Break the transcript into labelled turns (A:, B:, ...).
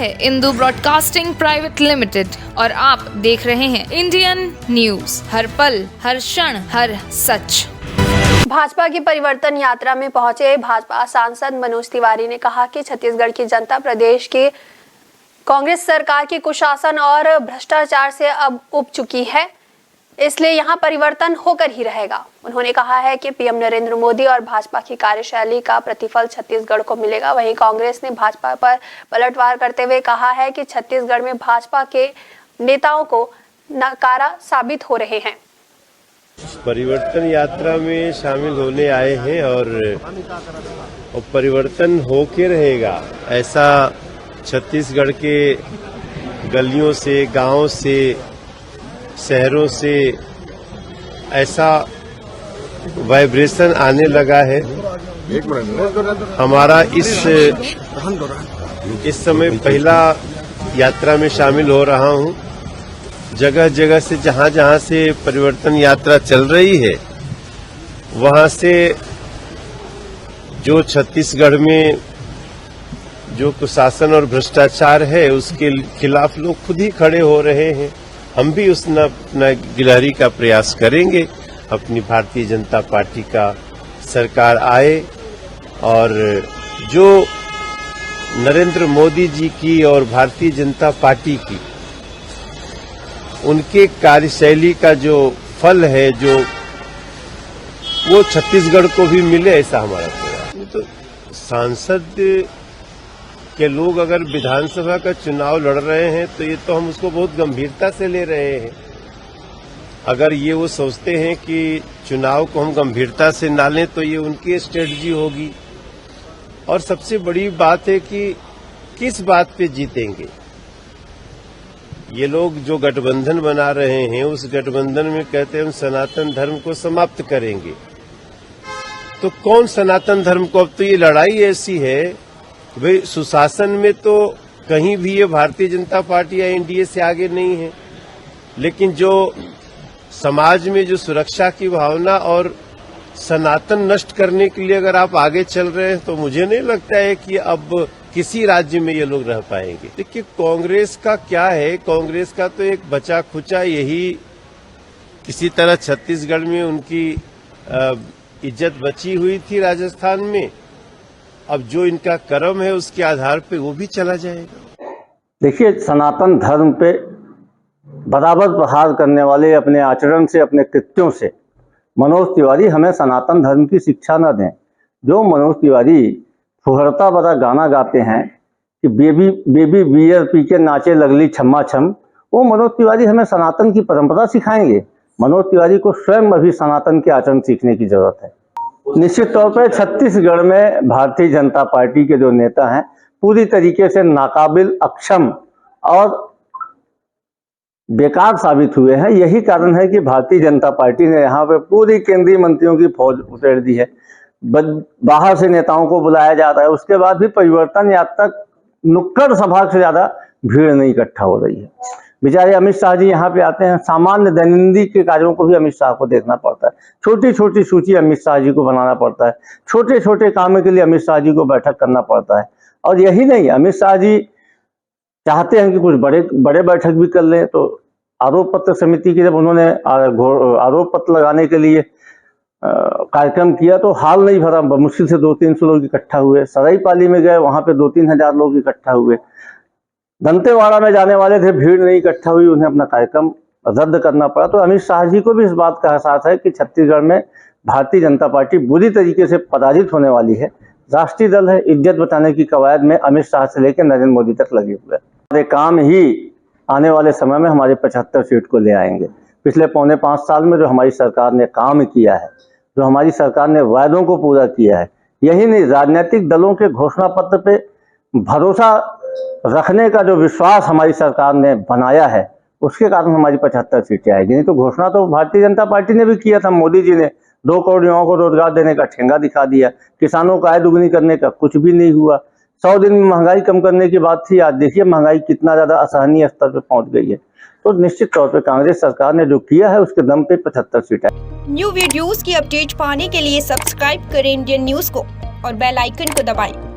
A: है Indu broadcasting private limited और आप देख रहे हैं इंडियन न्यूज, हर पल, हर क्षण, हर सच।
B: भाजपा की परिवर्तन यात्रा में पहुंचे भाजपा सांसद मनोज तिवारी ने कहा कि छत्तीसगढ़ की जनता प्रदेश की कांग्रेस सरकार के कुशासन और भ्रष्टाचार से अब उब चुकी है, इसलिए यहां परिवर्तन होकर ही रहेगा। उन्होंने कहा है कि पीएम नरेंद्र मोदी और भाजपा की कार्यशैली का प्रतिफल छत्तीसगढ़ को मिलेगा। वहीं कांग्रेस ने भाजपा पर पलटवार करते हुए कहा है कि छत्तीसगढ़ में भाजपा के नेताओं को नाकारा साबित हो रहे हैं।
C: परिवर्तन यात्रा में शामिल होने आए हैं और परिवर्तन होके रहेगा, ऐसा छत्तीसगढ़ के गलियों से, गांवों से, शहरों से ऐसा वाइब्रेशन आने लगा है। हमारा इस समय पहला यात्रा में शामिल हो रहा हूं। जगह जगह से जहां से परिवर्तन यात्रा चल रही है, वहां से जो छत्तीसगढ़ में जो कुशासन और भ्रष्टाचार है उसके खिलाफ लोग खुद ही खड़े हो रहे हैं। हम भी अपना गिलहरी का प्रयास करेंगे। अपनी भारतीय जनता पार्टी का सरकार आए और जो नरेंद्र मोदी जी की और भारतीय जनता पार्टी की उनके कार्यशैली का जो फल है, जो वो छत्तीसगढ़ को भी मिले, ऐसा हमारा प्रयास। तो सांसद के लोग अगर विधानसभा का चुनाव लड़ रहे हैं तो ये तो हम उसको बहुत गंभीरता से ले रहे हैं। अगर ये वो सोचते हैं कि चुनाव को हम गंभीरता से ना लें तो ये उनकी स्ट्रेटजी होगी। और सबसे बड़ी बात है कि किस बात पे जीतेंगे। ये लोग जो गठबंधन बना रहे हैं, उस गठबंधन में कहते हैं हम सनातन धर्म को समाप्त करेंगे। तो कौन सनातन धर्म को, अब तो ये लड़ाई ऐसी है भाई, सुशासन में तो कहीं भी ये भारतीय जनता पार्टी या एनडीए से आगे नहीं है, लेकिन जो समाज में जो सुरक्षा की भावना और सनातन नष्ट करने के लिए अगर आप आगे चल रहे हैं तो मुझे नहीं लगता है कि अब किसी राज्य में ये लोग रह पाएंगे। देखिए कांग्रेस का क्या है, कांग्रेस का तो एक बचा खुचा यही किसी तरह छत्तीसगढ़ में उनकी इज्जत बची हुई थी राजस्थान में। अब जो इनका कर्म है उसके आधार पे वो भी चला जाएगा।
D: देखिए, सनातन धर्म पे बराबर प्रहार करने वाले अपने आचरण से, अपने कृत्यों से मनोज तिवारी हमें सनातन धर्म की शिक्षा न दें। जो मनोज तिवारी फुहरता भरा गाना गाते हैं कि बेबी बेबी बियर पी के नाचे लगली छम्मा छम, वो मनोज तिवारी हमें सनातन की परंपरा सिखाएंगे। मनोज तिवारी को स्वयं अभी सनातन के आचरण सीखने की जरूरत है। निश्चित तौर पर छत्तीसगढ़ में भारतीय जनता पार्टी के जो नेता हैं पूरी तरीके से नाकाबिल, अक्षम और बेकार साबित हुए हैं। यही कारण है कि भारतीय जनता पार्टी ने यहाँ पे पूरी केंद्रीय मंत्रियों की फौज उतार दी है। बाहर से नेताओं को बुलाया जाता है, उसके बाद भी परिवर्तन यात्रा नुक्कड़ सभा से ज्यादा भीड़ नहीं इकट्ठा हो रही है। बेचारे अमित शाह जी यहाँ पे आते हैं, सामान्य दैनंदिन के कार्यों को भी अमित शाह को देखना पड़ता है। छोटी छोटी सूची अमित शाह जी को बनाना पड़ता है, छोटे छोटे कामों के लिए अमित शाह जी को बैठक करना पड़ता है। और यही नहीं, अमित शाह जी चाहते हैं कि कुछ बड़े बैठक भी कर लें। तो आरोप पत्र समिति की जब उन्होंने आरोप पत्र लगाने के लिए कार्यक्रम किया तो हाल नहीं भरा, मुश्किल से 200-300 लोग इकट्ठा हुए। सराईपाली में गए, वहां पे 2-3 हजार लोग इकट्ठा हुए। दंतेवाड़ा में जाने वाले थे, भीड़ नहीं इकट्ठा हुई, उन्हें अपना कार्यक्रम रद्द करना पड़ा। तो अमित शाह जी को भी इस बात का एहसास है कि छत्तीसगढ़ में भारतीय जनता पार्टी बुरी तरीके से पराजित होने वाली है। राष्ट्रीय दल है, इज्जत बचाने की कवायद में अमित शाह से लेकर नरेंद्र मोदी तक लगे हुए। हमारे काम ही आने वाले समय में हमारे 75 सीट को ले आएंगे। पिछले 4.25 साल में जो हमारी सरकार ने काम किया है, जो हमारी सरकार ने वायदों को पूरा किया है, यही नहीं, राजनीतिक दलों के घोषणा पत्र पे भरोसा रखने का जो विश्वास हमारी सरकार ने बनाया है, उसके कारण हमारी 75 सीटें आएगी। नहीं तो घोषणा तो भारतीय जनता पार्टी ने भी किया था। मोदी जी ने 2 करोड़ युवाओं को रोजगार देने का ठेंगा दिखा दिया, किसानों को आय दुगनी करने का कुछ भी नहीं हुआ। 100 दिन में महंगाई कम करने की बात थी, आज देखिए महंगाई कितना ज्यादा असहनीय स्तर पर पहुंच गई है। तो निश्चित तौर पर कांग्रेस सरकार ने जो किया है उसके दम पे 75 सीटें।
E: न्यू वीडियोस की अपडेट पाने के लिए सब्सक्राइब करें इंडियन न्यूज को और बेल आइकन को दबाएं।